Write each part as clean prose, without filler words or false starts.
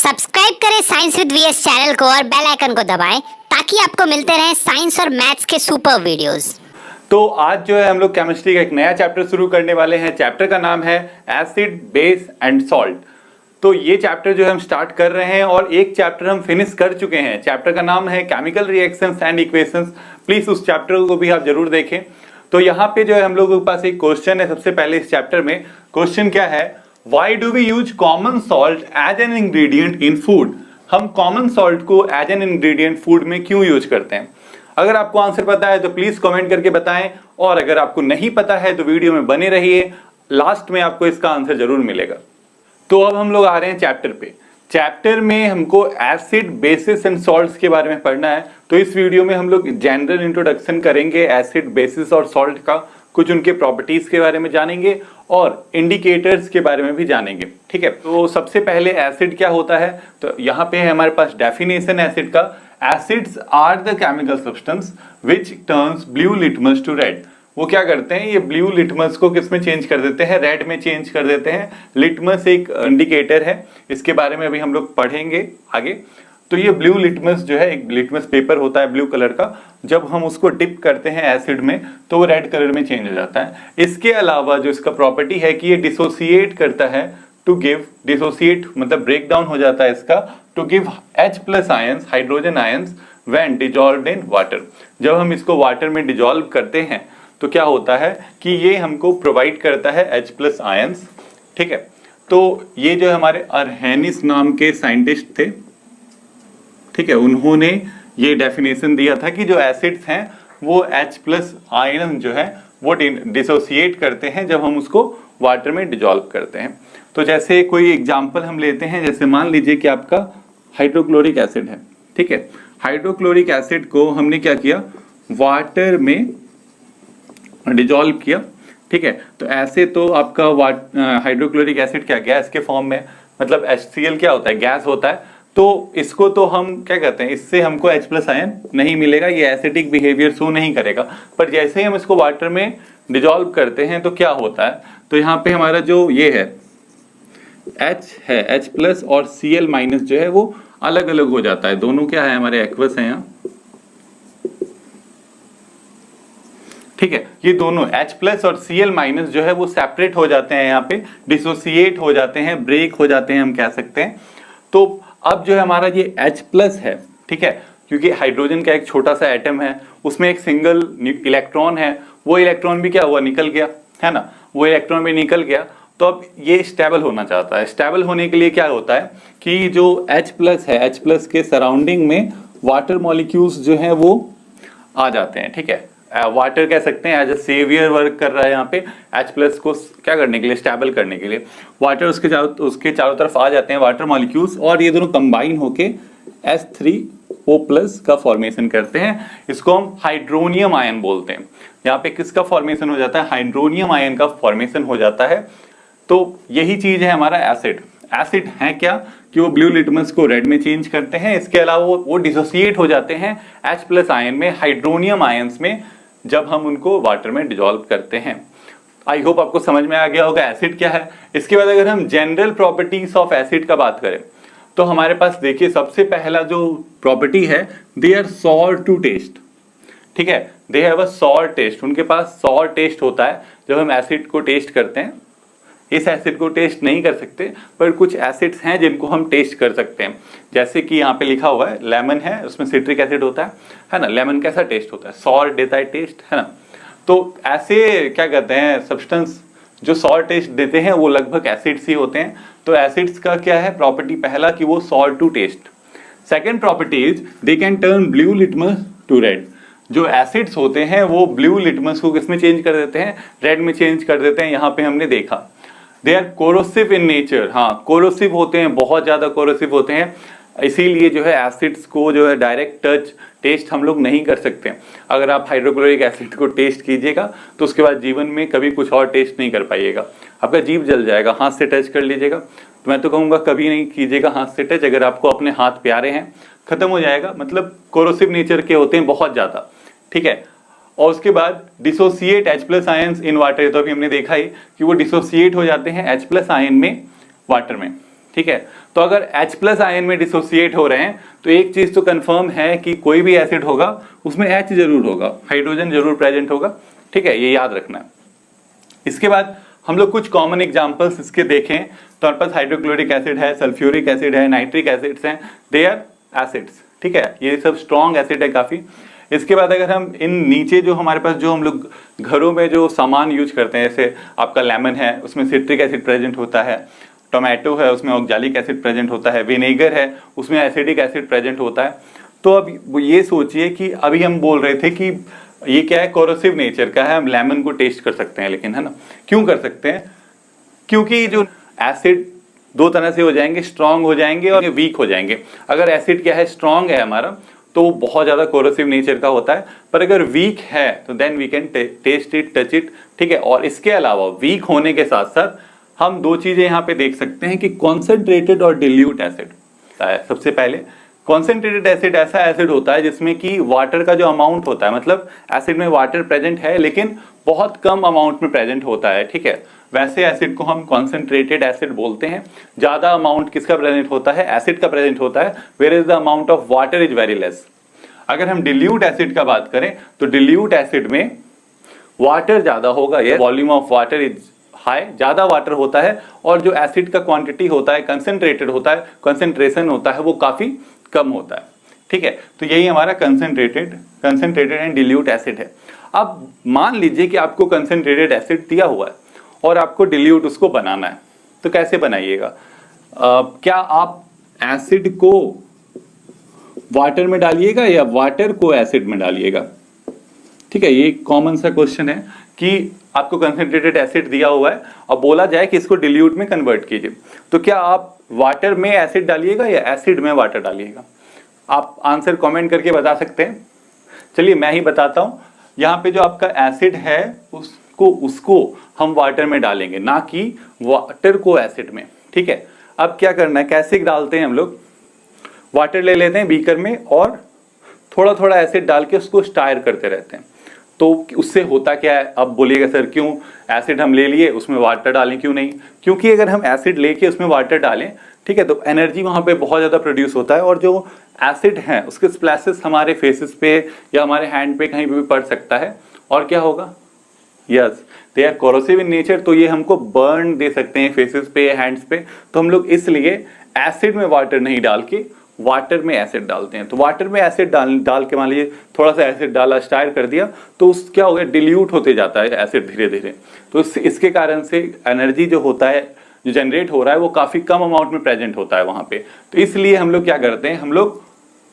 Subscribe करें science with VS channel को और बेल आइकन को दबाएं ताकि आपको मिलते रहें साइंस और मैथ्स के सुपर वीडियोस। तो आज जो है हम लोग केमिस्ट्री का एक नया चैप्टर शुरू करने वाले हैं। चैप्टर का नाम है एसिड, बेस एंड सॉल्ट। तो ये चैप्टर जो है हम स्टार्ट कर रहे हैं और एक चैप्टर हम फिनिश कर चुके हैं। चैप्टर का नाम है chemical reactions and equations. Please उस चैप्टर को भी आप जरूर देखें। तो यहाँ पे जो है हम लोगों के पास एक क्वेश्चन है सबसे पहले इस चैप्टर में। क्वेश्चन क्या है? Why do we use common salt as an ingredient in food? हम कॉमन सॉल्ट को एज एन इंग्रेडिएंट फूड में क्यों यूज करते हैं? अगर आपको आंसर पता है तो प्लीज कमेंट करके बताएं, और अगर आपको नहीं पता है तो वीडियो में बने रहिए, लास्ट में आपको इसका आंसर जरूर मिलेगा। तो अब हम लोग आ रहे हैं चैप्टर पे। चैप्टर में हमको एसिड, बेसिस एंड सॉल्ट्स के बारे में पढ़ना है। तो इस वीडियो में हम लोग जनरल इंट्रोडक्शन करेंगे एसिड, बेसिस और सॉल्ट का, कुछ उनके प्रॉपर्टीज के बारे में जानेंगे और इंडिकेटर्स के बारे में भी जानेंगे। ठीक है, तो सबसे पहले एसिड क्या होता है? तो यहाँ पे है हमारे पास डेफिनेशन एसिड का। Acids are the chemical substance which turns blue litmus to red. वो क्या करते हैं? ये ब्लू लिटमस को किस में चेंज कर देते हैं? रेड में चेंज कर देते हैं। लिटमस एक इंडिकेटर है, इसके बारे में अभी हम लोग पढ़ेंगे आगे। तो ये ब्लू लिटमस जो है, एक लिटमस पेपर होता है ब्लू कलर का, जब हम उसको डिप करते हैं एसिड में तो वो रेड कलर में चेंज हो जाता है। इसके अलावा जो इसका प्रॉपर्टी है कि ये डिसोसिएट करता है टू गिव, डिसोसिएट मतलब ब्रेक डाउन हो जाता है इसका, to give H+ ions, hydrogen ions when dissolved in water. जब हम इसको वाटर में डिजॉल्व करते हैं तो क्या होता है कि ये हमको प्रोवाइड करता है H+ आयंस। ठीक है, तो ये जो हमारे अर्हेनिस नाम के साइंटिस्ट थे, ठीक है, उन्होंने ये डेफिनेशन दिया था कि जो एसिड्स हैं वो H+ आयन जो है वो डिसोसिएट करते हैं जब हम उसको वाटर में डिजॉल्व करते हैं। तो जैसे कोई एग्जांपल हम लेते हैं, जैसे मान लीजिए कि आपका हाइड्रोक्लोरिक एसिड है। ठीक है, हाइड्रोक्लोरिक एसिड को हमने क्या किया? वाटर में डिजॉल्व किया। ठीक है, तो ऐसे तो आपका हाइड्रोक्लोरिक एसिड क्या गैस के फॉर्म में, मतलब HCl क्या होता है? गैस होता है। तो इसको तो हम क्या कहते हैं, इससे हमको H+ आयन नहीं मिलेगा, ये एसिडिक बिहेवियर शो नहीं करेगा। पर जैसे ही हम इसको वाटर में डिजॉल्व करते हैं तो क्या होता है? तो यहाँ पे हमारा जो ये है H है, H+ और Cl- जो है वो अलग अलग हो जाता है। दोनों क्या है? हमारे एक्वस है यहाँ। ठीक है, ये दोनों H+ और Cl- जो है वो सेपरेट हो जाते हैं, यहाँ पे डिसोसिएट हो जाते हैं, ब्रेक हो जाते हैं हम कह सकते हैं। तो अब जो है हमारा ये H+ है, ठीक है, क्योंकि हाइड्रोजन का एक छोटा सा एटम है, उसमें एक सिंगल इलेक्ट्रॉन है, वो इलेक्ट्रॉन भी क्या हुआ? निकल गया, है ना, वो इलेक्ट्रॉन भी निकल गया। तो अब ये स्टेबल होना चाहता है। स्टेबल होने के लिए क्या होता है कि जो H+ है, H+ के सराउंडिंग में वाटर मॉलिक्यूल्स जो हैं वो आ जाते हैं। ठीक है, वाटर कह सकते हैं एज अ सेवियर वर्क कर रहा है यहाँ पे H+ को क्या करने के लिए? स्टेबल करने के लिए। वाटर उसके चारों तरफ आ जाते हैं वाटर मॉलिक्यूल्स, और ये दोनों कंबाइन होके H3O+ का फॉर्मेशन करते हैं। इसको हम हाइड्रोनियम आयन बोलते हैं। यहाँ पे किसका फॉर्मेशन हो जाता है? हाइड्रोनियम आयन का फॉर्मेशन हो जाता है। तो यही चीज है हमारा एसिड। एसिड है क्या कि वो ब्लू लिटमस को रेड में चेंज करते हैं। इसके अलावा वो डिसोसिएट हो जाते हैं H+ आयन में, हाइड्रोनियम आयंस में, जब हम उनको वाटर में डिजॉल्व करते हैं। आई होप आपको समझ में आ गया होगा एसिड क्या है। इसके बाद अगर हम जनरल प्रॉपर्टीज ऑफ एसिड का बात करें तो हमारे पास देखिए सबसे पहला जो प्रॉपर्टी है, they are sour to taste. ठीक है, they have a sour taste. उनके पास सॉर टेस्ट होता है जब हम एसिड को टेस्ट करते हैं। इस एसिड को टेस्ट नहीं कर सकते, पर कुछ एसिड्स हैं जिनको हम टेस्ट कर सकते हैं। जैसे कि यहाँ पे लिखा हुआ है लेमन है, उसमें सिट्रिक एसिड होता है ना। लेमन कैसा टेस्ट होता है? सॉर देता है टेस्ट, है ना। तो ऐसे क्या कहते हैं सब्सटेंस जो सॉर टेस्ट देते हैं वो लगभग एसिड्स ही होते हैं। तो एसिड्स का क्या है प्रॉपर्टी? पहला कि वो sour to taste. Second property is they can turn blue litmus to red. जो एसिड्स होते हैं वो ब्लू लिटमस को किसमें चेंज कर देते हैं? रेड में चेंज कर देते हैं। यहाँ पे हमने देखा they are corrosive in nature. हाँ, कोरोसिव होते हैं, बहुत ज्यादा कोरोसिव होते हैं। इसीलिए जो है एसिड्स को जो है डायरेक्ट टच टेस्ट हम लोग नहीं कर सकते। अगर आप हाइड्रोक्लोरिक एसिड को टेस्ट कीजिएगा तो उसके बाद जीवन में कभी कुछ और टेस्ट नहीं कर पाइएगा, आपका जीभ जल जाएगा। हाथ से टच कर लीजिएगा, तो मैं तो कहूँगा कभी नहीं कीजिएगा हाथ से टच। अगर आपको अपने हाथ प्यारे हैं, खत्म हो जाएगा। मतलब कोरोसिव नेचर के होते हैं बहुत ज्यादा। ठीक है, और उसके बाद dissociate H+ ions in water. तो अभी हमने देखा ही कि वो डिसोसिएट हो जाते हैं H+ आयन में वाटर में। ठीक है। तो अगर H प्लस आयन में डिसोसिएट हो रहे हैं तो एक चीज तो कंफर्म है कि कोई भी एसिड होगा उसमें H जरूर होगा, हाइड्रोजन जरूर प्रेजेंट होगा, ठीक है, ये याद रखना है। इसके बाद हम लोग कुछ कॉमन एग्जांपल्स इसके देखें तो हमारे पास हाइड्रोक्लोरिक एसिड है, सल्फ्यूरिक एसिड है, नाइट्रिक एसिड्स हैं, दे आर एसिड्स, ठीक है, ये सब स्ट्रॉन्ग एसिड है काफी। इसके बाद अगर हम इन नीचे जो हमारे पास जो हम लोग घरों में जो सामान यूज करते हैं, जैसे आपका लेमन है उसमें सिट्रिक एसिड प्रेजेंट होता है, टोमेटो है उसमें ऑक्जेलिक एसिड प्रेजेंट होता है, विनेगर है उसमें एसिडिक एसिड प्रेजेंट होता है। तो अब ये सोचिए कि अभी हम बोल रहे थे कि ये क्या है, कोरोसिव नेचर का है, हम लेमन को टेस्ट कर सकते हैं, लेकिन है ना, क्यों कर सकते हैं? क्योंकि जो एसिड दो तरह से हो जाएंगे, स्ट्रांग हो जाएंगे और वीक हो जाएंगे। अगर एसिड क्या है, स्ट्रांग है हमारा, तो वो बहुत ज्यादा कोरोसिव नेचर का होता है, पर अगर वीक है तो then we can taste it, touch it, ठीक है। और इसके अलावा वीक होने के साथ साथ हम दो चीजें यहाँ पे देख सकते हैं कि कॉन्सेंट्रेटेड और डिल्यूट एसिड। सबसे पहले कॉन्सेंट्रेटेड एसिड ऐसा एसिड होता है जिसमें कि वाटर का जो अमाउंट होता है, मतलब एसिड में वाटर प्रेजेंट है लेकिन बहुत कम अमाउंट में प्रेजेंट होता है, ठीक है, वैसे एसिड को हम कॉन्सेंट्रेटेड एसिड बोलते हैं। ज्यादा अमाउंट किसका प्रेजेंट होता है, एसिड का प्रेजेंट होता है, where is the amount of water is very less. अगर हम डिल्यूट एसिड का बात करें तो डिल्यूट एसिड में वाटर ज्यादा होगा, ये volume of water is high, ज्यादा वाटर होता है, और जो एसिड का क्वांटिटी होता है, कंसेंट्रेटेड होता है, कंसेंट्रेशन होता है, वो काफी कम होता है, ठीक है। तो यही हमारा कंसेंट्रेटेड एंड डिल्यूट एसिड है। अब मान लीजिए कि आपको कंसेंट्रेटेड एसिड दिया हुआ है और आपको डिल्यूट उसको बनाना है, तो कैसे बनाइएगा? क्या आप एसिड को वाटर में डालिएगा या वाटर को एसिड में डालिएगा? ठीक है, ये कॉमन सा क्वेश्चन है कि आपको कंसेंट्रेटेड एसिड दिया हुआ है और बोला जाए कि इसको डिल्यूट में कन्वर्ट कीजिए, तो क्या आप वाटर में एसिड डालिएगा या एसिड में वाटर डालिएगा? आप आंसर कमेंट करके बता सकते हैं। चलिए मैं ही बताता हूं। यहाँ पे जो आपका एसिड है उसको हम वाटर में डालेंगे, ना कि वाटर को एसिड में, ठीक है। अब क्या करना है, कैसे डालते हैं हम लोग? वाटर ले लेते हैं बीकर में और थोड़ा थोड़ा एसिड डाल के उसको स्टायर करते रहते हैं। तो उससे होता क्या है? अब बोलिएगा सर क्यों, एसिड हम ले लिए उसमें वाटर डालें, क्यों नहीं? क्योंकि अगर हम एसिड लेके उसमें वाटर डालें, ठीक है, तो एनर्जी वहां पे बहुत ज्यादा प्रोड्यूस होता है, और जो एसिड है उसके स्प्लैशेस हमारे फेसेस पे या हमारे हैंड पे कहीं पे भी पड़ सकता है, और क्या होगा? Yes, they are corrosive in nature, तो ये हमको बर्न दे सकते हैं फेसेस पे, हैंड्स पे। तो हम लोग इसलिए एसिड में वाटर नहीं डाल के वाटर में एसिड डालते हैं। तो वाटर में एसिड डाल के मान लीजिए थोड़ा सा एसिड डाला, स्टायर कर दिया, तो उस क्या हो गया, डिल्यूट होते जाता है एसिड धीरे धीरे। तो इसके कारण से एनर्जी जो होता है, जो जनरेट हो रहा है, वो काफी कम अमाउंट में प्रेजेंट होता है वहां पे। तो इसलिए हम लोग क्या करते हैं, हम लोग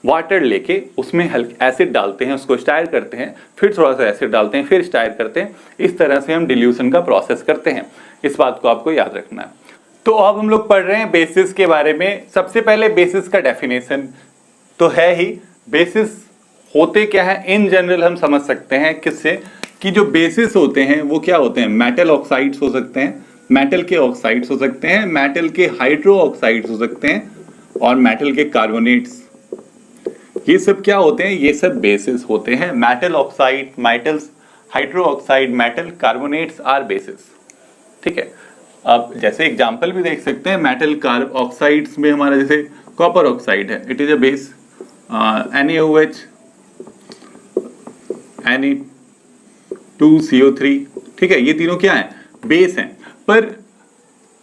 वाटर लेके उसमें हल्का एसिड डालते हैं, उसको स्टायर करते हैं, फिर थोड़ा सा एसिड डालते हैं, फिर स्टायर करते हैं। इस तरह से हम डिल्यूशन का प्रोसेस करते हैं। इस बात को आपको याद रखना है। तो अब हम लोग पढ़ रहे हैं बेसिस के बारे में। सबसे पहले बेसिस का डेफिनेशन तो है ही, बेसिस होते क्या है इन जनरल हम समझ सकते हैं किससे, कि जो बेसिस होते हैं वो क्या होते हैं, मेटल ऑक्साइड्स हो सकते हैं, मेटल के ऑक्साइड्स हो सकते हैं, मेटल के हाइड्रो ऑक्साइड्स हो सकते हैं, और मेटल के कार्बोनेट्स। ये सब क्या होते हैं, ये सब बेसिस होते हैं। Metal oxide, metals, hydro oxide, metal carbonates are bases, ठीक है। अब जैसे एग्जांपल भी देख सकते हैं, मेटल कार्ब ऑक्साइड्स में हमारा जैसे कॉपर ऑक्साइड है, it is a base, NaOH, Na2CO3, ठीक है, ये तीनों क्या है, बेस हैं। पर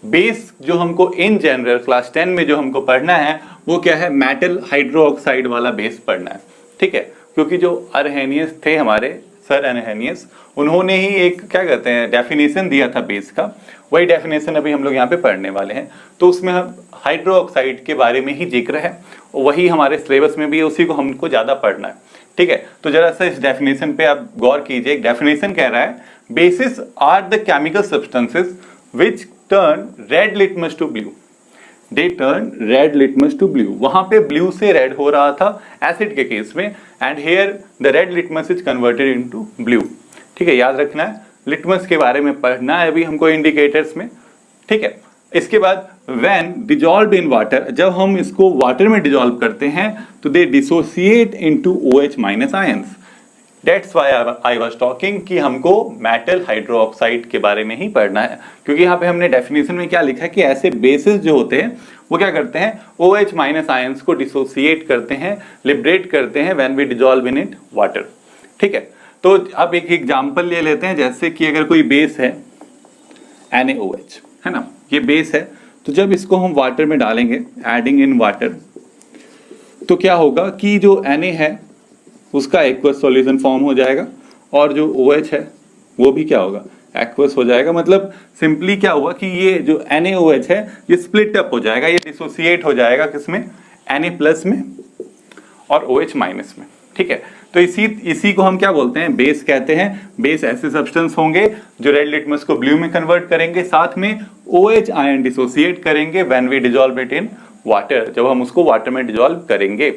बेस जो हमको इन जनरल क्लास 10 में जो हमको पढ़ना है वो क्या है, मेटल हाइड्रो ऑक्साइड वाला बेस पढ़ना है, ठीक है। क्योंकि जो अरहेनियस थे हमारे सर अरहेनियस, उन्होंने ही एक क्या कहते हैं डेफिनेशन दिया था बेस का, वही डेफिनेशन अभी हम लोग यहाँ पे पढ़ने वाले हैं। तो उसमें हम हाइड्रो ऑक्साइड के बारे में ही जिक्र है, वही हमारे सिलेबस में भी है, उसी को हमको ज्यादा पढ़ना है, ठीक है। तो जरा सा इस डेफिनेशन पे आप गौर कीजिए। डेफिनेशन कह रहा है, bases are the chemical substances which turn red litmus to blue. They turn red litmus to blue. वहां पे ब्लू से रेड हो रहा था एसिड के केस में, and here the red litmus is converted into blue, ठीक है। याद रखना है, लिटमस के बारे में पढ़ना है अभी हमको इंडिकेटर्स में, ठीक है। इसके बाद व्हेन डिजॉल्व्ड इन वाटर, जब हम इसको वाटर में डिजॉल्व करते हैं तो they dissociate into OH minus ions. That's why I was talking कि हमको मेटल हाइड्रोक्साइड के बारे में ही पढ़ना है, क्योंकि यहाँ पे हमने डेफिनेशन में क्या लिखा है कि ऐसे बेसिस जो होते हैं वो क्या करते हैं, OH माइनस आयंस को डिसोसिएट करते हैं, लिबरेट करते हैं when we dissolve in it water. ठीक है, तो अब एक एग्जांपल ले लेते हैं, जैसे कि अगर कोई बेस है NaOH, है ना, ये बेस है, तो जब इसको हम वाटर में डालेंगे, एडिंग इन वाटर, तो क्या होगा कि जो Na है उसका एक्वस सॉल्यूशन फॉर्म हो जाएगा और जो OH है वो भी क्या होगा, एक्वस हो जाएगा। मतलब सिंपली क्या हुआ कि ये जो NaOH है ये स्प्लिट अप हो जाएगा, ये डिसोसिएट हो जाएगा किसमें, Na प्लस में और OH माइनस में। ठीक है, तो इसी को हम क्या बोलते हैं, बेस कहते हैं। बेस ऐसे सब्सटेंस होंगे जो रेड लिटमस को ब्लू में कन्वर्ट करेंगे, साथ में OH आयन डिसोसिएट करेंगे when we dissolve it in water, जब हम उसको वाटर में डिजॉल्व करेंगे।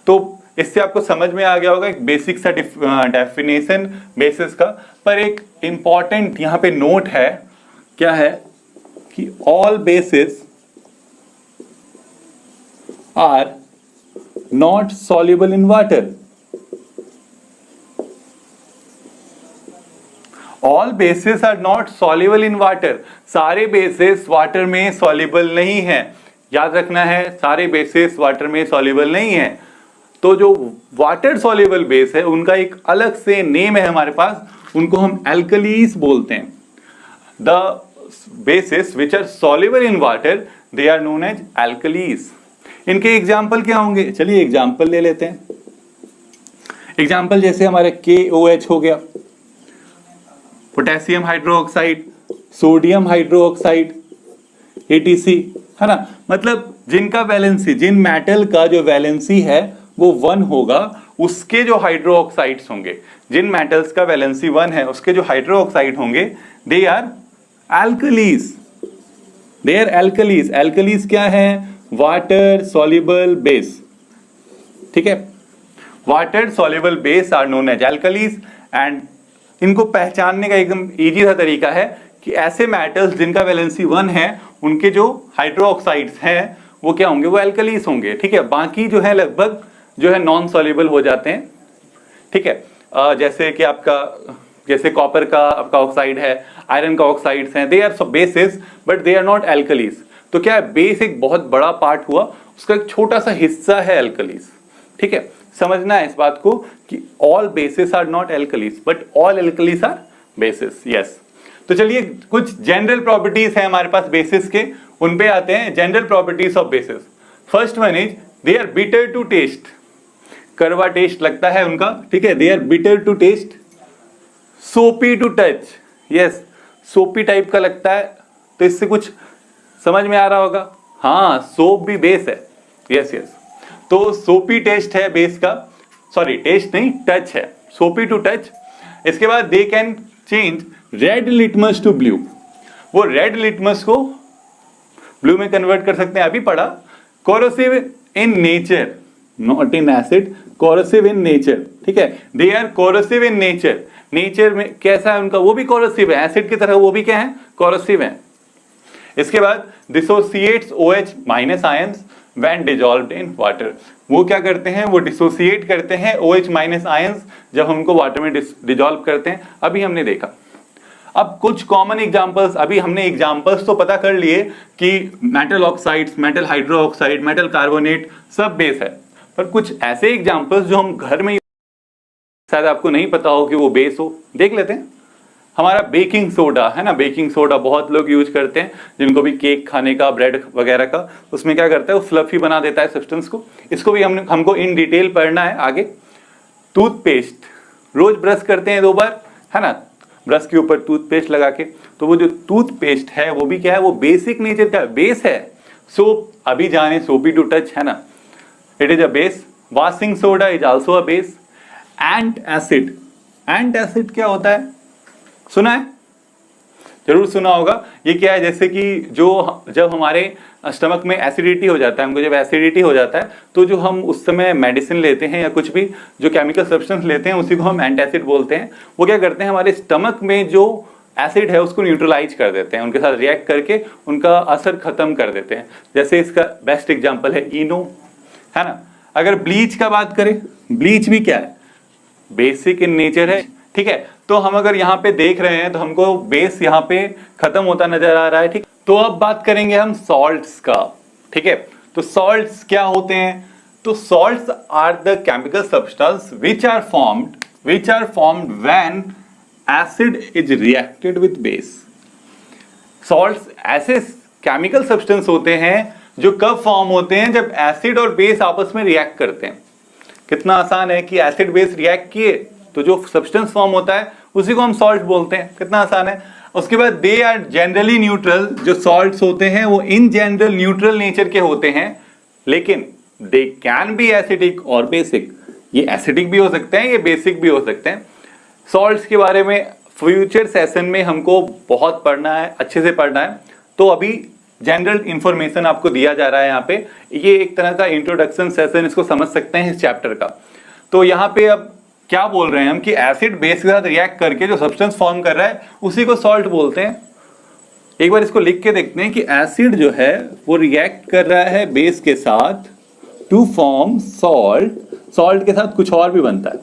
तो इससे आपको समझ में आ गया होगा एक बेसिक सा डेफिनेशन बेसिस का। पर एक इंपॉर्टेंट यहाँ पे नोट है, क्या है कि all bases are not soluble in water. All bases are not soluble in water, सारे बेसिस वाटर में सॉल्युबल नहीं है। याद रखना है, सारे बेसिस वाटर में सॉल्युबल नहीं है। तो जो वाटर सॉल्युबल बेस है उनका एक अलग से नेम है हमारे पास, उनको हम एल्कलीज बोलते हैं। The bases which are soluble in water they are known as alkalis. इनके एग्जाम्पल क्या होंगे, चलिए एग्जाम्पल ले लेते हैं। एग्जाम्पल जैसे हमारे KOH हो गया, potassium hydroxide, sodium hydroxide, ATC, है ना। मतलब जिनका वैलेंसी, जिन मेटल का जो वैलेंसी है वो 1 होगा, उसके जो हाइड्रोक्साइड्स होंगे, जिन मेटल्स का वैलेंसी 1 है उसके जो हाइड्रोक्साइड होंगे, they are alkalis. They are alkalis. Alkalis क्या है, वाटर सॉल्युबल बेस। ठीक है, water soluble base are known as alkalis. And इनको पहचानने का एकदम इजी सा तरीका है कि ऐसे मेटल्स जिनका वैलेंसी 1 है उनके जो हाइड्रोक्साइड्स हैं वो क्या होंगे, वो एल्कलीज होंगे। ठीक है, बाकी जो है लगभग जो है नॉन सॉल्युबल हो जाते हैं। ठीक है, जैसे कि आपका, जैसे कॉपर का आपका ऑक्साइड है, आयरन का ऑक्साइड्स हैं, they are bases but they are not alkalis. तो क्या है, बेस एक बहुत बड़ा पार्ट हुआ, उसका एक छोटा सा हिस्सा है एल्कलीज। ठीक है, समझना है इस बात को कि all bases are not alkalis but all alkalis are bases. Yes, तो चलिए कुछ जनरल प्रॉपर्टीज है हमारे पास बेसिस के, उन पे आते हैं। General properties of bases, first one is they are bitter to taste. कड़वा टेस्ट लगता है उनका। ठीक है, they are bitter to taste, soapy to touch. Yes, soapy type का लगता है, तो इससे कुछ समझ में आ रहा होगा। हाँ, सोप भी बेस है। यस यस, तो सोपी टेस्ट है बेस का, सॉरी टेस्ट नहीं, टच है, सोपी टू टच। इसके बाद they can change red litmus to blue. वो रेड लिटमस को ब्लू में कन्वर्ट कर सकते हैं, अभी पढ़ा। Corrosive in nature, not in acid, corrosive in nature. ठीक है, they are corrosive in nature. Nature में कैसा है उनका, वो भी कोरोसिव है, एसिड की तरह वो भी क्या है, कोरोसिव है। इसके बाद dissociates OH minus ions when dissolved in water. वो क्या करते हैं, वो डिसोसिएट करते हैं OH माइनस आयंस जब हमको वाटर में डिजॉल्व करते हैं। अभी हमने देखा। अब कुछ कॉमन एग्जांपल्स, अभी हमने एग्जांपल्स तो पता कर लिए कि metal oxides, metal hydroxide, metal carbonate सब बेस है, पर कुछ ऐसे एग्जांपल्स जो हम घर में शायद आपको नहीं पता हो कि वो बेस हो, देख लेते हैं। हमारा बेकिंग सोडा है ना, बेकिंग सोडा बहुत लोग यूज करते हैं, जिनको भी केक खाने का, ब्रेड वगैरह का, उसमें क्या करता है, वो फ्लफी बना देता है सब्सटेंस को। इसको भी हमको इन डिटेल पढ़ना है आगे। टूथपेस्ट रोज ब्रश करते हैं 2 बार, है ना, ब्रश के ऊपर टूथपेस्ट लगा के, तो वो जो टूथपेस्ट है वो भी क्या है, वो बेसिक नेचर का बेस है। सोप अभी जाने, सोपी टू टच, है ना, it is a base. Washing soda is also a base. Ant acid, ant acid क्या होता है, सुना है, जरूर सुना होगा। ये क्या है, जैसे कि जब हमारे स्टमक में एसिडिटी हो जाता है, हमको जब एसिडिटी हो जाता है, तो जो हम उस समय मेडिसिन लेते हैं या कुछ भी जो केमिकल सब्सटेंस लेते हैं उसी को हम एंटासिड बोलते हैं। वो क्या करते हैं, हमारे स्टमक में जो एसिड है उसको न्यूट्रलाइज कर देते हैं, उनके साथ रिएक्ट करके उनका असर खत्म कर देते हैं। जैसे इसका बेस्ट एग्जाम्पल है इनो, है ना। अगर ब्लीच का बात करें, ब्लीच भी क्या है, बेसिक इन नेचर है। ठीक है, तो हम अगर यहाँ पे देख रहे हैं तो हमको बेस यहाँ पे खत्म होता नजर आ रहा है। ठीक, तो अब बात करेंगे हम सॉल्ट्स का। ठीक है। तो सॉल्ट्स क्या होते हैं? तो salts are the chemical substance which are formed when acid is reacted with base. Salts ऐसे केमिकल सब्सटेंस होते हैं जो कब फॉर्म होते हैं? जब एसिड और बेस आपस में रिएक्ट करते हैं। कितना आसान है कि एसिड बेस रिएक्ट किए तो जो सब्सटेंस फॉर्म होता है उसी को हम सॉल्ट बोलते हैं। कितना आसान है। उसके बाद दे आर जनरली न्यूट्रल। जो सॉल्ट्स होते हैं वो इन जनरल न्यूट्रल नेचर के होते हैं, लेकिन दे कैन बी एसिडिक और बेसिक। ये एसिडिक भी हो सकते हैं, ये बेसिक भी हो सकते हैं। सॉल्ट्स के बारे में फ्यूचर सेशन में हमको बहुत पढ़ना है, अच्छे से पढ़ना है। तो अभी जनरल इंफॉर्मेशन आपको दिया जा रहा है यहाँ पे। ये एक तरह का इंट्रोडक्शन सेशन इसको समझ सकते हैं इस चैप्टर का। तो यहाँ पे अब क्या बोल रहे हैं हम कि एसिड बेस के साथ रिएक्ट करके जो सब्सटेंस फॉर्म कर रहा है उसी को सॉल्ट बोलते हैं। एक बार इसको लिख के देखते हैं कि एसिड जो है वो रिएक्ट कर रहा है बेस के साथ टू फॉर्म सॉल्ट। सॉल्ट के साथ कुछ और भी बनता है,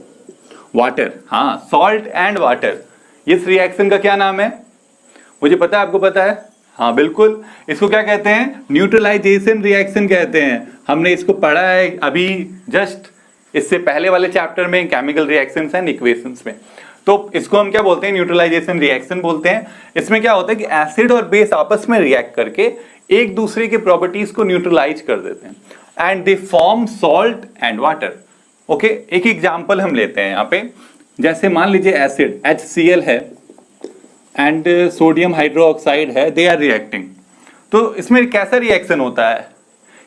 वाटर। हाँ, सॉल्ट एंड वाटर। इस रिएक्शन का क्या नाम है? मुझे पता है, आपको पता है? हाँ बिल्कुल, इसको क्या कहते हैं? न्यूट्रलाइजेशन रिएक्शन कहते हैं। हमने इसको पढ़ा है अभी जस्ट इससे पहले वाले चैप्टर में, केमिकल रिएक्शंस एंड इक्वेशंस में। तो इसको हम क्या बोलते हैं? न्यूट्रलाइजेशन रिएक्शन बोलते हैं। इसमें क्या होता है कि एसिड और बेस आपस में रिएक्ट करके एक दूसरे के प्रॉपर्टीज को न्यूट्रलाइज कर देते हैं and they form salt and water. Okay, एक एग्जांपल हम लेते हैं यहाँ पे। जैसे मान लीजिए एसिड HCl है एंड सोडियम हाइड्रोक्साइड है, दे आर रिएक्टिंग। तो इसमें कैसा रिएक्शन होता है?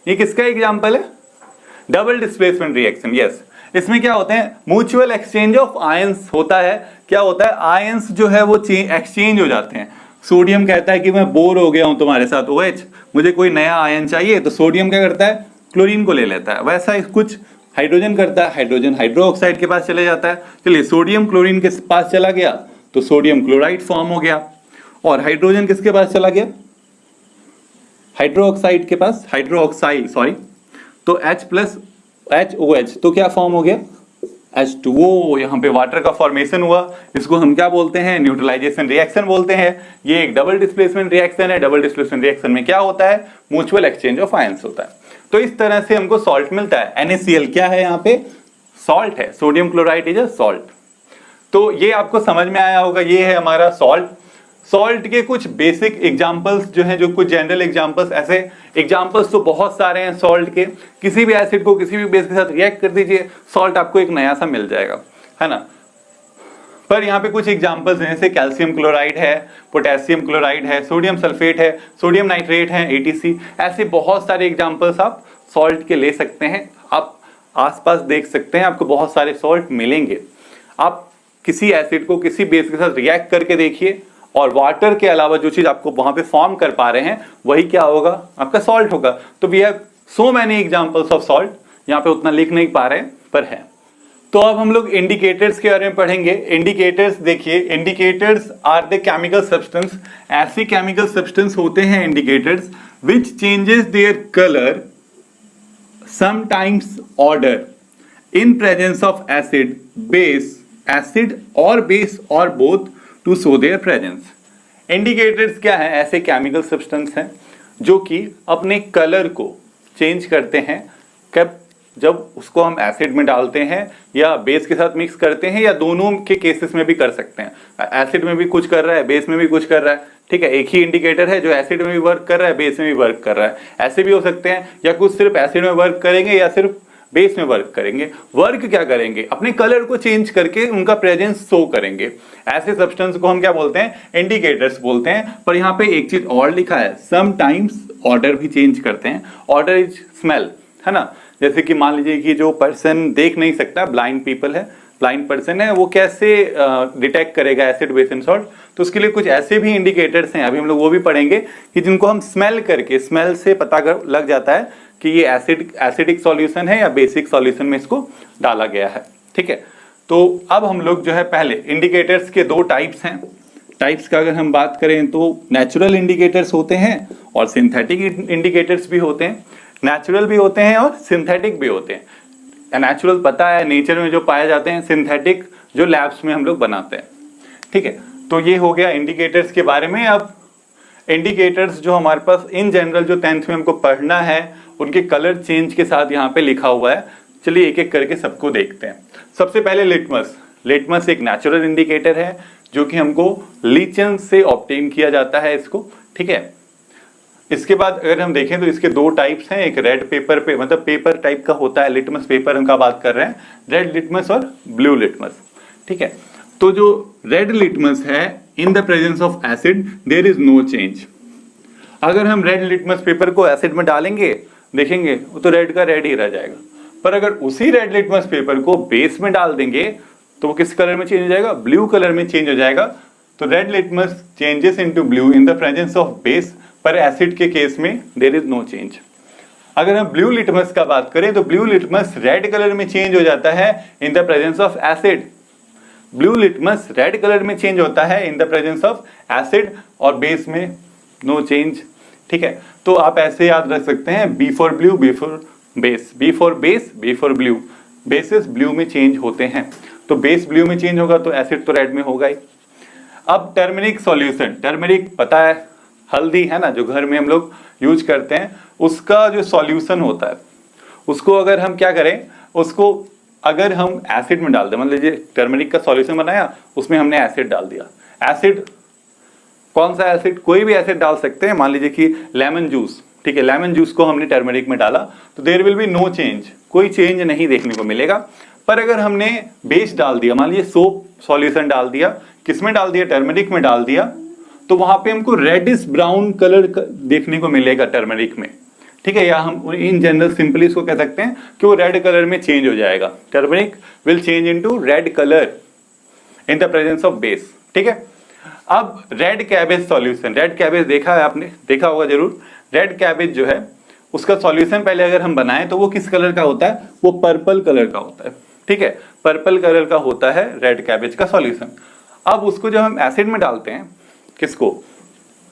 ये किसका एग्जांपल है? Double displacement reaction. यस, इसमें क्या होते हैं? म्यूचुअल एक्सचेंज ऑफ आयंस होता है। क्या होता है? आयंस जो है वो एक्सचेंज हो जाते हैं। सोडियम कहता है कि मैं बोर हो गया हूं तुम्हारे साथ OH, मुझे कोई नया आयन चाहिए। तो सोडियम क्या करता है? क्लोरीन को ले लेता है। वैसा ही कुछ हाइड्रोजन करता है, हाइड्रोजन हाइड्रोक्साइड के पास चले जाता है। चलिए, सोडियम क्लोरीन के पास चला गया तो सोडियम क्लोराइड फॉर्म हो गया। और हाइड्रोजन किसके पास चला गया? हाइड्रोक्साइड के पास, हाइड्रोक्साइड सॉरी। तो H प्लस HOH, तो क्या फॉर्म हो गया? H2O। यहाँ पे वाटर का फॉर्मेशन हुआ। इसको हम क्या बोलते हैं? न्यूट्रलाइजेशन रिएक्शन बोलते हैं। ये एक डबल डिस्प्लेसमेंट रिएक्शन है। डबल डिस्प्लेसमेंट रिएक्शन में क्या होता है? म्यूचुअल एक्सचेंज ऑफ आयंस होता है। तो इस तरह से हमको सॉल्ट मिलता है। NaCl क्या है? यहाँ पे सॉल्ट है। Sodium chloride is a salt. तो ये आपको समझ में आया होगा, ये है हमारा सॉल्ट। सॉल्ट के कुछ बेसिक एग्जांपल्स जो हैं, जो कुछ जनरल एग्जांपल्स, ऐसे एग्जांपल्स तो बहुत सारे हैं सॉल्ट के। किसी भी एसिड को किसी भी बेस के साथ रिएक्ट कर दीजिए, सॉल्ट आपको एक नया सा मिल जाएगा, है ना। पर यहाँ पे कुछ एग्जांपल्स हैं, जैसे कैल्शियम क्लोराइड है, पोटेशियम क्लोराइड है, सोडियम सल्फेट है, सोडियम नाइट्रेट है, ATC। ऐसे बहुत सारे एग्जांपल्स आप सॉल्ट के ले सकते हैं। आप आसपास देख सकते हैं, आपको बहुत सारे सॉल्ट मिलेंगे। आप किसी एसिड को किसी बेस के साथ रिएक्ट करके देखिए, और वाटर के अलावा जो चीज आपको वहां पे फॉर्म कर पा रहे हैं वही क्या होगा? आपका सॉल्ट होगा। तो we have so many examples of salt. यहाँ पे उतना लिख नहीं पा रहे पर है। तो अब हम लोग इंडिकेटर्स के बारे में पढ़ेंगे। इंडिकेटर्स देखिए, indicators are the chemical substance. ऐसे केमिकल सब्सटेंस होते हैं indicators which changes their colour, sometimes order, in presence of acid, base, acid और बेस और both to show their presence. Indicators क्या है? ऐसे केमिकल सब्सटेंस हैं जो कि अपने कलर को चेंज करते हैं कब, जब उसको हम एसिड में डालते हैं या बेस के साथ मिक्स करते हैं, या दोनों के केसेस में भी कर सकते हैं। एसिड में भी कुछ कर रहा है, बेस में भी कुछ कर रहा है। ठीक है, एक ही इंडिकेटर है जो एसिड में भी वर्क कर रहा है, बेस में भी वर्क कर रहा है। ऐसे भी हो सकते हैं, या कुछ सिर्फ एसिड में वर्क करेंगे या सिर्फ बेस में वर्क करेंगे। वर्क क्या करेंगे? अपने कलर को चेंज करके उनका प्रेजेंस शो करेंगे। ऐसे सब्सटेंस को हम क्या बोलते हैं? इंडिकेटर्स बोलते हैं। पर यहाँ पे एक चीज और लिखा है, समटाइम्स ऑर्डर भी चेंज करते हैं। ऑर्डर इज स्मेल, है ना। जैसे कि मान लीजिए कि जो पर्सन देख नहीं सकता, ब्लाइंड पीपल है, ब्लाइंड पर्सन है, वो कैसे डिटेक्ट करेगा एसिड, बेस एंड सॉल्ट? तो उसके लिए कुछ ऐसे भी इंडिकेटर्स हैं, अभी हम लोग वो भी पढ़ेंगे, कि जिनको हम स्मेल करके, स्मेल से पता लग जाता है कि ये एसिडिक सॉल्यूशन है या बेसिक सॉल्यूशन में इसको डाला गया है। ठीक है, तो अब हम लोग जो है पहले इंडिकेटर्स के दो टाइप्स हैं। टाइप्स का अगर हम बात करें तो नेचुरल इंडिकेटर्स होते हैं और सिंथेटिक इंडिकेटर्स भी होते हैं। नेचुरल भी होते हैं और सिंथेटिक भी होते हैं। नेचुरल पता है नेचर में जो पाए जाते हैं, सिंथेटिक जो लैब्स में हम लोग बनाते हैं। ठीक है, तो ये हो गया इंडिकेटर्स के बारे में। अब इंडिकेटर्स जो हमारे पास इन जनरल जो 10th में हमको पढ़ना है उनके कलर चेंज के साथ यहाँ पे लिखा हुआ है। चलिए एक एक करके सबको देखते हैं। सबसे पहले लिटमस एक नेचुरल इंडिकेटर है जो कि हमको लीचन से ऑब्टेन किया जाता है इसको, ठीक है। इसके बाद अगर हम देखें तो इसके दो टाइप्स हैं, एक रेड पेपर पे मतलब पेपर टाइप का होता है लिटमस पेपर, हम का बात कर रहे हैं, रेड लिटमस और ब्लू लिटमस, ठीक है। तो जो रेड लिटमस है, in the presence of acid there is no change. अगर हम रेड लिटमस पेपर को एसिड में डालेंगे, देखेंगे वो तो रेड का रेड ही रह जाएगा, पर अगर उसी रेड लिटमस पेपर को बेस में डाल देंगे तो वो किस कलर में चेंज हो जाएगा, ब्लू कलर में चेंज हो जाएगा। तो red litmus changes into blue in the presence of base, पर एसिड के केस में देयर इज नो चेंज। अगर हम ब्लू लिटमस का बात करें तो ब्लू लिटमस रेड कलर में चेंज हो जाता है in the presence of acid. Blue litmus red colour में चेंज होता है in the presence of acid और बेस में नो चेंज, ठीक है। तो आप ऐसे याद रख सकते हैं, B for blue, B for base, B for base, B for blue. Bases blue में चेंज होते हैं, तो बेस ब्लू में चेंज होगा तो एसिड तो रेड में होगा ही। अब टर्मरिक सॉल्यूशन, टर्मरिक पता है हल्दी है ना जो घर में हम लोग यूज करते हैं, उसका जो सॉल्यूशन होता है उसको अगर हम क्या करें, उसको अगर हम एसिड में डाल दें, मान लीजिए टर्मरिक का सॉल्यूशन बनाया, उसमें हमने एसिड डाल दिया। एसिड कौन सा एसिड, कोई भी एसिड डाल सकते हैं, मान लीजिए कि लेमन जूस, ठीक है, लेमन जूस को हमने टर्मरिक में डाला तो there will be no change, कोई चेंज नहीं देखने को मिलेगा। पर अगर हमने बेस डाल दिया, मान लीजिए सोप सॉल्यूशन डाल दिया, किसमें डाल दिया, टर्मरिक में डाल दिया, तो वहां पे हमको रेडिश ब्राउन कलर देखने को मिलेगा टर्मरिक में, ठीक है। या हम इन जनरल सिंपली इसको कह सकते हैं कि वो रेड कलर में चेंज हो जाएगा। Turmeric will change into red colour in the presence of base, ठीक है। अब red cabbage solution, red cabbage देखा है आपने, देखा होगा जरूर। रेड कैबेज जो है उसका सॉल्यूशन पहले अगर हम बनाएं तो वो किस कलर का होता है, वो पर्पल कलर का होता है, ठीक है, पर्पल कलर का होता है रेड कैबेज का सॉल्यूशन। अब उसको जब हम एसिड में डालते हैं, किसको,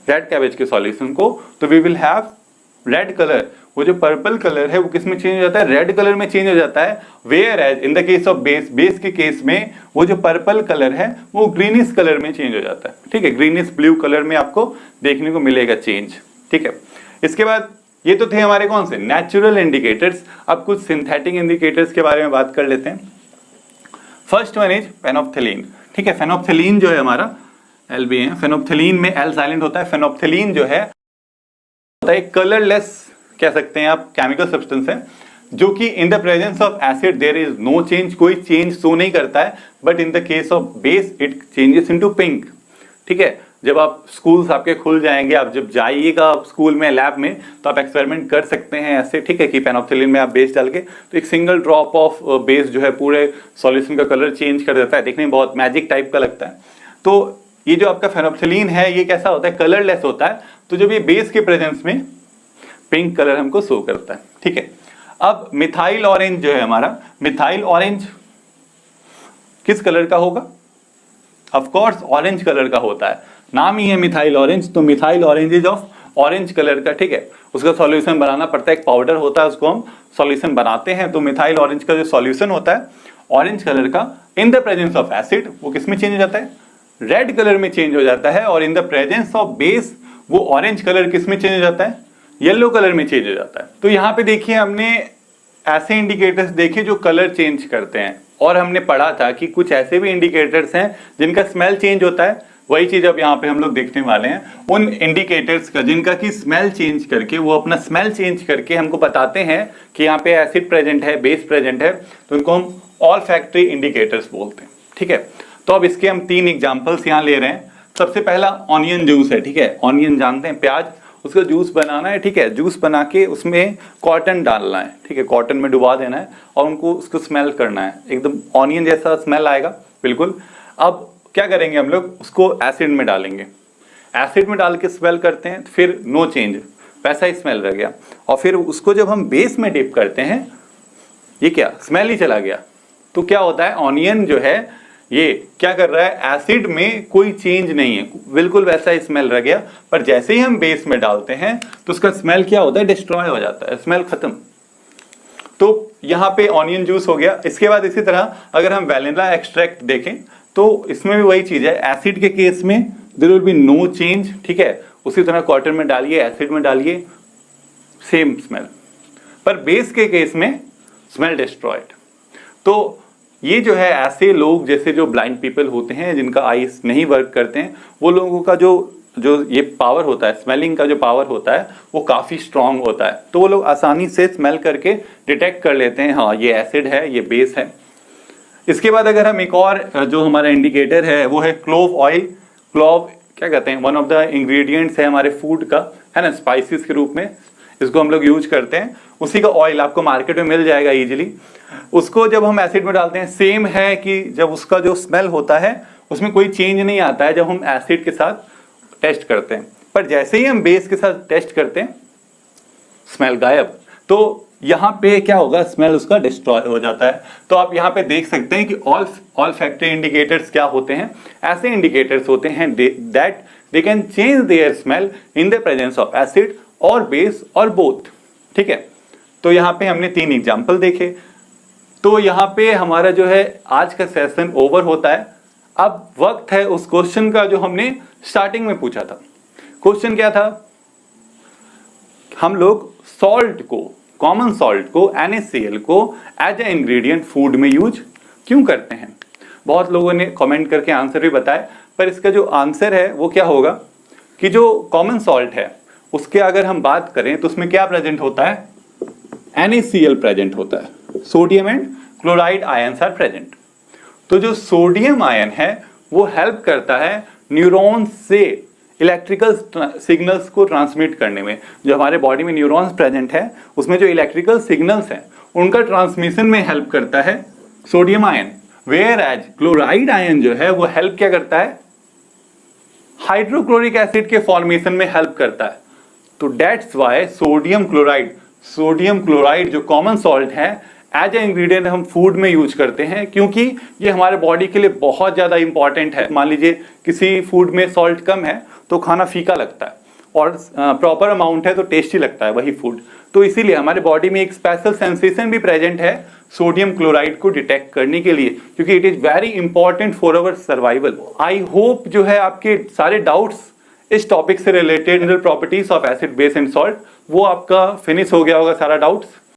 रेड कैबेज के सॉल्यूशन को, तो we will have red colour. वो जो पर्पल कलर है वो किस में चेंज हो जाता है, रेड कलर में चेंज हो जाता है। Whereas in the case of base, base के केस में वो जो पर्पल कलर है वो ग्रीनिश कलर में चेंज हो जाता है, ठीक है, ग्रीनिश ब्लू कलर में आपको देखने को मिलेगा चेंज, ठीक है। इसके बाद ये तो थे हमारे कौन से नेचुरल इंडिकेटर्स। अब कुछ सिंथेटिक इंडिकेटर्स के बारे में बात कर लेते हैं। फर्स्ट वन इज फेनोप्थेलीन, ठीक है। फेनोप्थेलीन जो है हमारा एल है, फेनोप्थेलीन में एल साइलेंट होता है। फेनोप्थेलीन जो है कलरलेस कह सकते हैं आप, केमिकल सब्सटेंस है जो कि in the presence of acid there is no change, कोई चेंज शो नहीं करता है, but in the case of base it changes into pink, ठीक है। जब आप स्कूल्स आपके खुल जाएंगे, आप जब जाइएगा स्कूल में लैब में, तो आप एक्सपेरिमेंट कर सकते हैं ऐसे, ठीक है, कि फेनोप्थेलीन में आप बेस डाल के तो एक सिंगल ड्रॉप ऑफ बेस जो है पूरे सॉल्यूशन का कलर चेंज कर देता है, देखने में बहुत मैजिक टाइप का लगता है। तो ये जो आपका फेनोप्थेलीन है ये कैसा होता है, कलरलेस होता है। तो जब ये बेस के प्रेजेंस में पिंक कलर हमको शो करता है, ठीक है। अब मिथाइल ऑरेंज जो है हमारा, मिथाइल ऑरेंज किस कलर का होगा, ऑफ कोर्स ऑरेंज कलर का होता है, नाम ही है मिथाइल ऑरेंज, तो methyl orange is of orange colour का, ठीक है। उसका सॉल्यूशन बनाना पड़ता है, एक पाउडर होता है, उसको हम सॉल्यूशन बनाते हैं। तो मिथाइल ऑरेंज का जो सॉल्यूशन होता है ऑरेंज कलर का, इन द प्रेजेंस ऑफ एसिड वो किस में चेंज हो जाता है, रेड कलर में चेंज हो जाता है। और इन द प्रेजेंस ऑफ बेस वो ऑरेंज कलर किस में चेंज हो जाता है, येलो कलर में चेंज हो जाता है। तो यहाँ पे देखिए हमने ऐसे इंडिकेटर्स देखे जो कलर चेंज करते हैं, और हमने पढ़ा था कि कुछ ऐसे भी इंडिकेटर्स हैं जिनका स्मेल चेंज होता है। वही चीज अब यहाँ पे हम लोग देखने वाले हैं, उन इंडिकेटर्स का जिनका की स्मेल चेंज करके, वो अपना स्मेल चेंज करके हमको बताते हैं कि यहाँ पे एसिड प्रेजेंट है, बेस प्रेजेंट है, तो उनको हम ऑल्फैक्टरी इंडिकेटर्स बोलते हैं, ठीक है। तो अब इसके हम 3 एग्जाम्पल्स यहाँ ले रहे हैं। सबसे पहला ऑनियन जूस है, ठीक है, ऑनियन जानते हैं, प्याज, उसका जूस बनाना है, ठीक है। जूस बना के उसमें कॉटन डालना है, ठीक है, कॉटन में डुबा देना है और उनको उसको स्मेल करना है, एकदम ऑनियन जैसा स्मेल आएगा बिल्कुल। अब क्या करेंगे हम लोग, उसको एसिड में डालेंगे, एसिड में डाल के स्मेल करते हैं, फिर नो चेंज, वैसा ही स्मेल रह गया। और फिर उसको जब हम बेस में डिप करते हैं, ये क्या स्मेल ही चला गया। तो क्या होता है, ऑनियन जो है ये क्या कर रहा है, एसिड में कोई चेंज नहीं है, बिल्कुल वैसा ही स्मेल रह गया। पर जैसे ही हम बेस में डालते हैं तो उसका स्मेल क्या होता है, डिस्ट्रॉय हो जाता है, स्मेल खत्म। तो यहाँ पे ऑनियन जूस हो गया। इसके बाद इसी तरह अगर हम वैनिला एक्सट्रैक्ट देखें तो इसमें भी वही चीज है, एसिड के केस में there will be no change, ठीक है, उसी तरह वाटर में डालिए, एसिड में डालिए, सेम स्मेल। पर बेस के केस में स्मेल डिस्ट्रॉयड। तो ये जो है ऐसे लोग जैसे जो ब्लाइंड पीपल होते हैं जिनका आईज नहीं वर्क करते हैं, वो लोगों का जो ये पावर होता है, स्मेलिंग का जो पावर होता है वो काफ़ी स्ट्रांग होता है। तो वो लोग आसानी से स्मेल करके डिटेक्ट कर लेते हैं, हाँ ये एसिड है, ये बेस है। इसके बाद अगर हम एक और जो हमारा इंडिकेटर है वो है क्लोव ऑयल। क्लोव क्या कहते हैं, वन ऑफ द इंग्रेडिएंट्स है हमारे फूड का, है ना, स्पाइसेस के रूप में इसको हम लोग यूज करते हैं। उसी का ऑयल आपको मार्केट में मिल जाएगा इजीली। उसको जब हम एसिड में डालते हैं, सेम है कि जब उसका जो स्मेल होता है उसमें कोई चेंज नहीं आता है जब हम एसिड के साथ टेस्ट करते हैं। पर जैसे ही हम बेस के साथ टेस्ट करते हैं, स्मेल गायब। तो यहाँ पे क्या होगा, स्मेल उसका डिस्ट्रॉय हो जाता है। तो आप यहाँ पे देख सकते हैं कि ऑल फैक्टर इंडिकेटर्स क्या होते हैं। ऐसे इंडिकेटर्स होते हैं that they can change their smell in the presence of acid और बेस और बोथ। ठीक है, तो यहाँ पे हमने 3 एग्जाम्पल देखे। तो यहाँ पे हमारा जो है आज का सेशन ओवर होता है। अब वक्त है उस क्वेश्चन का जो हमने स्टार्टिंग में पूछा था। क्वेश्चन क्या था, हम लोग सॉल्ट को, कॉमन सॉल्ट को, NaCl को एज ए इंग्रेडिएंट फूड में यूज क्यों करते हैं। बहुत लोगों ने कमेंट करके आंसर भी बताया, पर इसका जो आंसर है वो क्या होगा कि जो कॉमन सॉल्ट है उसके अगर हम बात करें तो उसमें क्या प्रेजेंट होता है, NaCl प्रेजेंट होता है, sodium and chloride ions are present. तो जो सोडियम आयन है वो हेल्प करता है न्यूरॉन्स से इलेक्ट्रिकल सिग्नल्स को ट्रांसमिट करने में। जो हमारे बॉडी में न्यूरॉन्स प्रेजेंट है उसमें जो इलेक्ट्रिकल सिग्नल्स हैं उनका ट्रांसमिशन में हेल्प करता है sodium ion. Whereas chloride ion जो है वो हेल्प क्या करता है, हाइड्रोक्लोरिक एसिड के फॉर्मेशन में हेल्प करता है। तो डेट्स वाई सोडियम क्लोराइड जो कॉमन सॉल्ट है एज ए इंग्रेडिएंट हम फूड में यूज करते हैं, क्योंकि ये हमारे बॉडी के लिए बहुत ज़्यादा इंपॉर्टेंट है। मान लीजिए किसी फूड में सॉल्ट कम है तो खाना फीका लगता है, और प्रॉपर अमाउंट है तो टेस्टी लगता है वही फूड। तो इसीलिए हमारे बॉडी में एक स्पेशल सेंसेशन भी प्रेजेंट है सोडियम क्लोराइड को डिटेक्ट करने के लिए, क्योंकि it is very important for our survival. I hope जो है आपके सारे डाउट्स इस टॉपिक से related, general properties of acid, base and salt, वो आपका फिनिश हो गया होगा सारा डाउट्स।